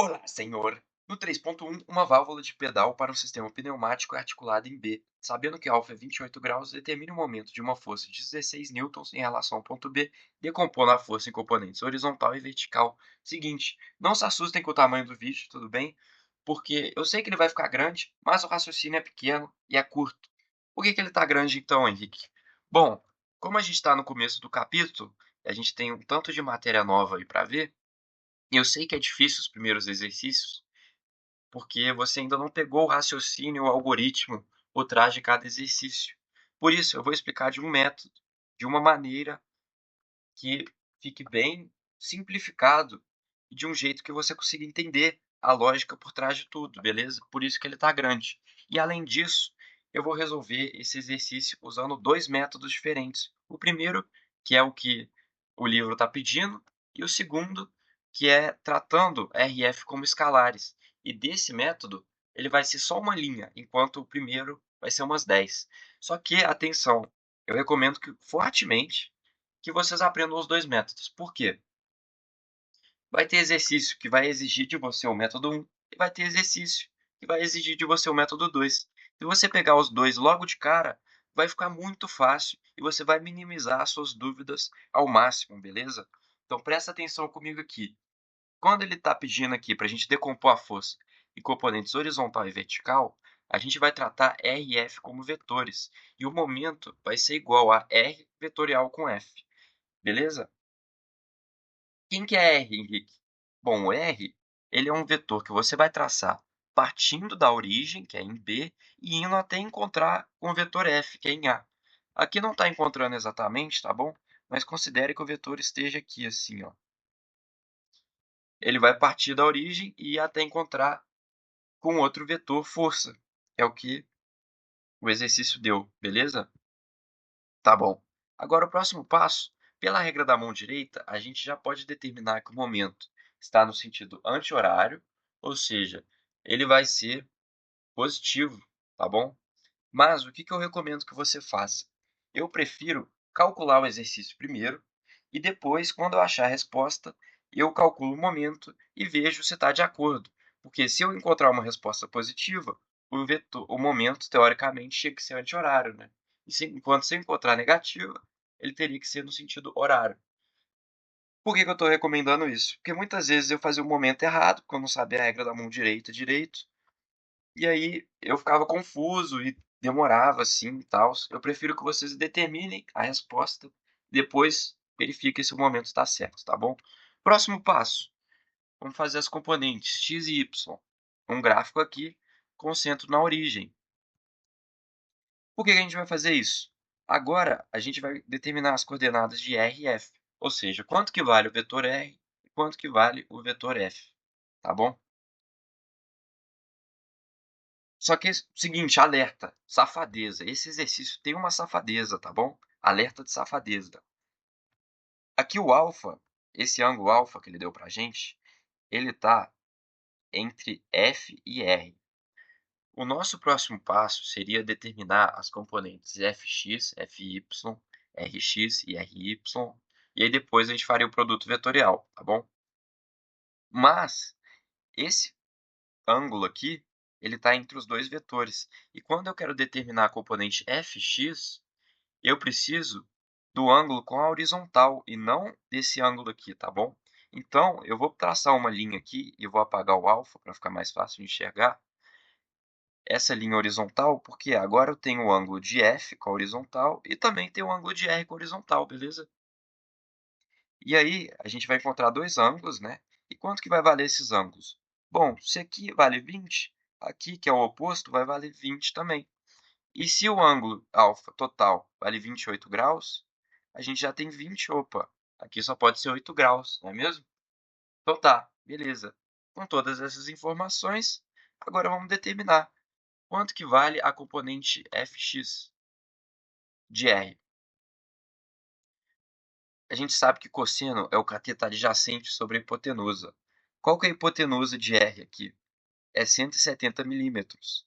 Olá, senhor. No 3.1, uma válvula de pedal para um sistema pneumático é articulada em B. Sabendo que alfa é 28 graus, determine o momento de uma força de 16 newtons em relação ao ponto B, decompondo a força em componentes horizontal e vertical. Seguinte, não se assustem com o tamanho do vídeo, tudo bem? Porque eu sei que ele vai ficar grande, mas o raciocínio é pequeno e é curto. Por que ele está grande então, Henrique? Bom, como a gente está no começo do capítulo, e a gente tem um tanto de matéria nova aí para ver, e eu sei que é difícil os primeiros exercícios, porque você ainda não pegou o raciocínio, o algoritmo por trás de cada exercício. Por isso, eu vou explicar de um método, de uma maneira que fique bem simplificado e de um jeito que você consiga entender a lógica por trás de tudo, beleza? Por isso que ele está grande. E além disso, eu vou resolver esse exercício usando dois métodos diferentes. O primeiro, que é o que o livro está pedindo, e o segundo, que é tratando RF como escalares. E desse método, ele vai ser só uma linha, enquanto o primeiro vai ser umas 10. Só que, atenção, eu recomendo fortemente que vocês aprendam os dois métodos. Por quê? Vai ter exercício que vai exigir de você o método 1 e vai ter exercício que vai exigir de você o método 2. Se você pegar os dois logo de cara, vai ficar muito fácil e você vai minimizar as suas dúvidas ao máximo, beleza? Então presta atenção comigo aqui. Quando ele está pedindo aqui para a gente decompor a força em componentes horizontal e vertical, a gente vai tratar R e F como vetores. E o momento vai ser igual a R vetorial com F. Beleza? Quem que é R, Henrique? Bom, o R, ele é um vetor que você vai traçar partindo da origem, que é em B, e indo até encontrar com o vetor F, que é em A. Aqui não está encontrando exatamente, tá bom? Mas considere que o vetor esteja aqui, assim, ó. Ele vai partir da origem e ir até encontrar com outro vetor força, que é o que o exercício deu, beleza? Tá bom. Agora o próximo passo, pela regra da mão direita, a gente já pode determinar que o momento está no sentido anti-horário, ou seja, ele vai ser positivo, tá bom? Mas o que eu recomendo que você faça? Eu prefiro calcular o exercício primeiro e depois, quando eu achar a resposta, eu calculo o momento e vejo se está de acordo. Porque se eu encontrar uma resposta positiva, o momento, teoricamente, tinha que ser anti-horário, né? Enquanto se eu encontrar negativa, ele teria que ser no sentido horário. Por que eu estou recomendando isso? Porque muitas vezes eu fazia o momento errado, porque eu não sabia a regra da mão direita direito, e aí eu ficava confuso e demorava assim e tal. Eu prefiro que vocês determinem a resposta, depois verifiquem se o momento está certo, tá bom? Próximo passo, vamos fazer as componentes x e y. Um gráfico aqui com centro na origem. Por que a gente vai fazer isso? Agora a gente vai determinar as coordenadas de r e f, ou seja, quanto que vale o vetor r e quanto que vale o vetor f, tá bom? Só que, seguinte, alerta, safadeza. Esse exercício tem uma safadeza, tá bom? Alerta de safadeza. Aqui o alfa, esse ângulo alfa que ele deu pra gente, ele tá entre F e R. O nosso próximo passo seria determinar as componentes fx, fy, rx e ry, e aí depois a gente faria o produto vetorial, tá bom? Mas esse ângulo aqui, ele está entre os dois vetores. E quando eu quero determinar a componente fx, eu preciso do ângulo com a horizontal e não desse ângulo aqui, tá bom? Então, eu vou traçar uma linha aqui e vou apagar o alfa para ficar mais fácil de enxergar. Essa linha horizontal, porque agora eu tenho o ângulo de F com a horizontal e também tenho o ângulo de R com a horizontal, beleza? E aí, a gente vai encontrar dois ângulos, né? E quanto que vai valer esses ângulos? Bom, se aqui vale 20, aqui, que é o oposto, vai valer 20 também. E se o ângulo alfa total vale 28 graus, a gente já tem 20. Opa, aqui só pode ser 8 graus, não é mesmo? Então tá, beleza. Com todas essas informações, agora vamos determinar quanto que vale a componente fx de r. A gente sabe que cosseno é o cateto adjacente sobre a hipotenusa. Qual que é a hipotenusa de r aqui? É 170 milímetros.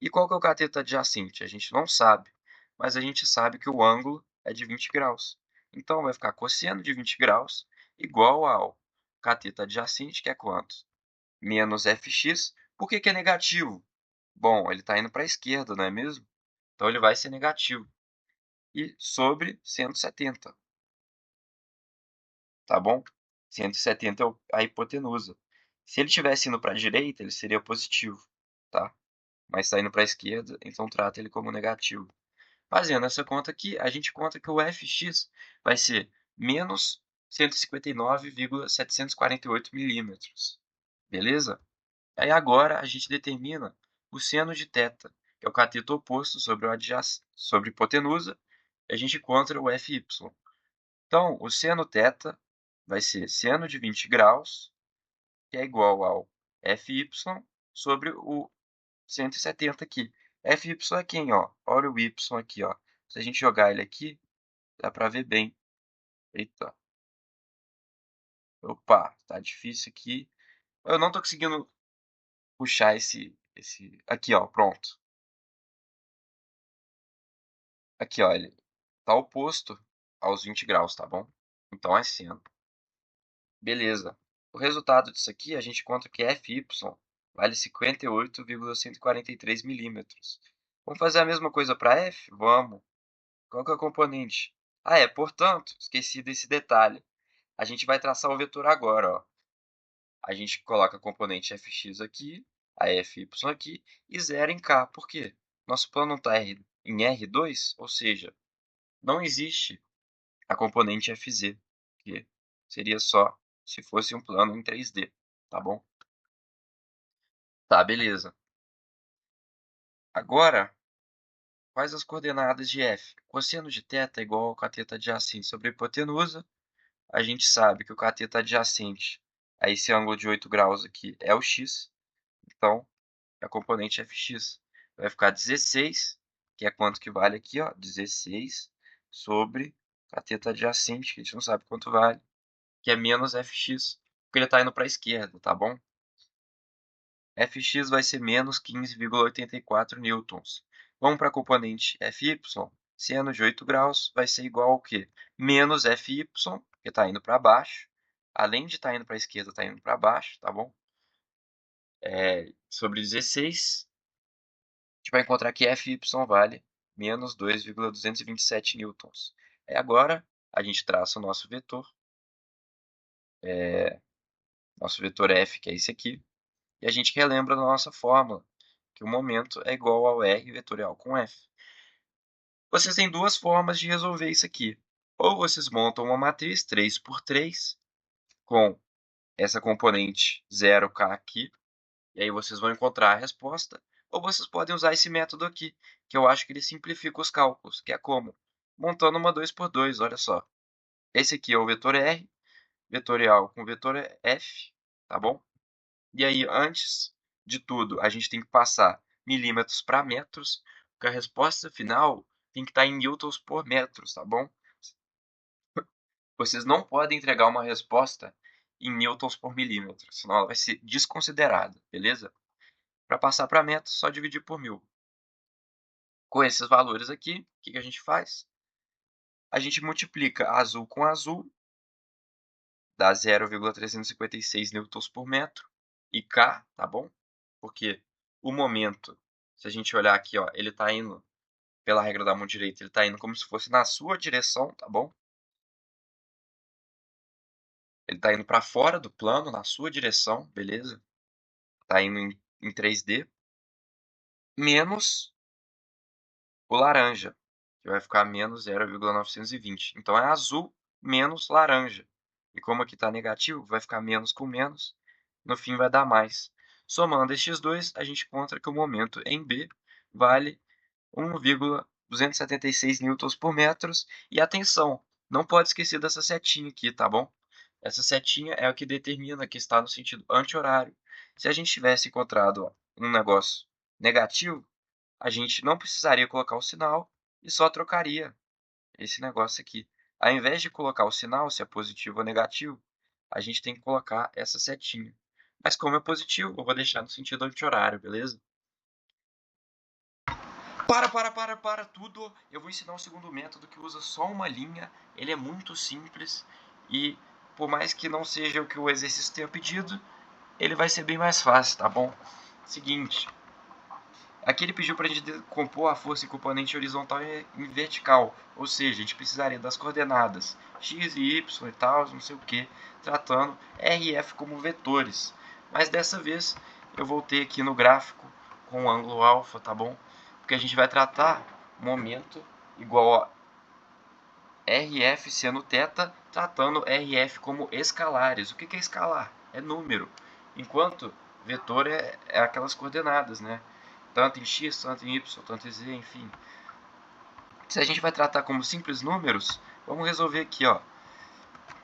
E qual que é o cateto adjacente? A gente não sabe, mas a gente sabe que o ângulo é de 20 graus. Então, vai ficar cosseno de 20 graus igual ao cateto adjacente, que é quanto? menos fx. Por que que é negativo? Bom, ele está indo para a esquerda, não é mesmo? Então ele vai ser negativo. E sobre 170, tá bom? 170 é a hipotenusa. Se ele estivesse indo para a direita, ele seria positivo, tá? Mas está indo para a esquerda, então trata ele como negativo. Fazendo essa conta aqui, a gente conta que o fx vai ser menos 159,748 milímetros. Beleza? Aí agora a gente determina o seno de θ, que é o cateto oposto sobre sobre hipotenusa, e a gente encontra o fy. Então, o seno θ vai ser seno de 20 graus, que é igual ao fy sobre o 170 aqui. Fy é quem, ó? Olha o y aqui, ó. Se a gente jogar ele aqui, dá para ver bem. Eita. Opa, tá difícil aqui. Eu não tô conseguindo puxar esse... Aqui, ó, pronto. Aqui, ó, ele tá oposto aos 20 graus, tá bom? Então é seno. Beleza. O resultado disso aqui, a gente conta que fy vale 58,143 milímetros. Vamos fazer a mesma coisa para f? Vamos. Qual que é o componente? Ah, portanto, esqueci desse detalhe. A gente vai traçar o vetor agora, ó. A gente coloca a componente fx aqui, a fy aqui e zero em k. Por quê? Nosso plano não está em R2, ou seja, não existe a componente fz, que seria só se fosse um plano em 3D, tá bom? Tá, beleza. Agora, quais as coordenadas de f? Cosseno de θ é igual ao cateto adjacente sobre a hipotenusa. A gente sabe que o cateto adjacente a esse ângulo de 8 graus aqui é o x. Então, a componente fx vai ficar 16, que é quanto que vale aqui, ó, 16 sobre cateto adjacente, que a gente não sabe quanto vale, que é menos fx, porque ele está indo para a esquerda, tá bom? Fx vai ser menos 15,84 newtons. Vamos para a componente Fy, seno de 8 graus vai ser igual ao quê? Menos Fy, que está indo para baixo. Além de estar indo para a esquerda, está indo para baixo, tá bom? Sobre 16, a gente vai encontrar que Fy vale menos 2,227 newtons. Agora, a gente traça o nosso vetor F, que é esse aqui, e a gente relembra da nossa fórmula, que o momento é igual ao R vetorial com F. Vocês têm duas formas de resolver isso aqui. Ou vocês montam uma matriz 3 por 3 com essa componente 0k aqui, e aí vocês vão encontrar a resposta. Ou vocês podem usar esse método aqui, que eu acho que ele simplifica os cálculos, que é como? Montando uma 2 por 2, olha só. Esse aqui é o vetor R, vetorial com vetor F, tá bom? E aí, antes de tudo, a gente tem que passar milímetros para metros, porque a resposta final tem que estar em newtons por metros, tá bom? Vocês não podem entregar uma resposta em newtons por milímetro, senão ela vai ser desconsiderada, beleza? Para passar para metros, só dividir por 1000. Com esses valores aqui, o que a gente faz? A gente multiplica azul com azul, dá 0,356 newtons por metro, e K, tá bom? Porque o momento, se a gente olhar aqui, ó, ele está indo, pela regra da mão direita, ele está indo como se fosse na sua direção, tá bom? Ele está indo para fora do plano, na sua direção, beleza? Está indo em 3D, menos o laranja, que vai ficar menos 0,920. Então é azul menos laranja. E como aqui está negativo, vai ficar menos com menos, no fim vai dar mais. Somando estes dois, a gente encontra que o momento em B vale 1,276 newtons por metros. E atenção, não pode esquecer dessa setinha aqui, tá bom? Essa setinha é o que determina que está no sentido anti-horário. Se a gente tivesse encontrado ó, um negócio negativo, a gente não precisaria colocar o sinal e só trocaria esse negócio aqui. Ao invés de colocar o sinal, se é positivo ou negativo, a gente tem que colocar essa setinha. Mas como é positivo, eu vou deixar no sentido anti-horário, beleza? Para tudo! Eu vou ensinar um segundo método que usa só uma linha. Ele é muito simples e, por mais que não seja o que o exercício tenha pedido, ele vai ser bem mais fácil, tá bom? Seguinte, aqui ele pediu para a gente decompor a força em componente horizontal e vertical, ou seja, a gente precisaria das coordenadas x e y e tal, não sei o que, tratando R e F como vetores. Mas dessa vez eu voltei aqui no gráfico com o ângulo alfa, tá bom? Porque a gente vai tratar momento igual a RF sendo θ, tratando RF como escalares. O que é escalar? É número. Enquanto vetor é aquelas coordenadas, né? Tanto em x, tanto em y, tanto em z, enfim. Se a gente vai tratar como simples números, vamos resolver aqui, ó.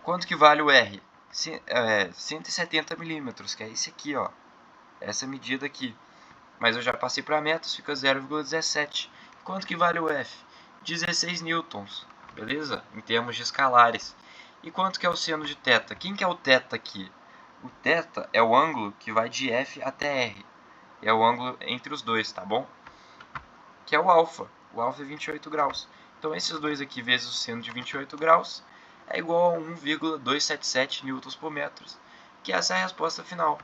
Quanto que vale o R? 170 milímetros, que é esse aqui, ó. Essa medida aqui. Mas eu já passei para metros, fica 0,17. Quanto que vale o F? 16 newtons, beleza? Em termos de escalares. E quanto que é o seno de θ? Quem que é o θ aqui? O θ é o ângulo que vai de F até R. É o ângulo entre os dois, tá bom? Que é o alfa. O alfa é 28 graus. Então esses dois aqui vezes o seno de 28 graus é igual a 1,277 newtons por metro. Que essa é a resposta final.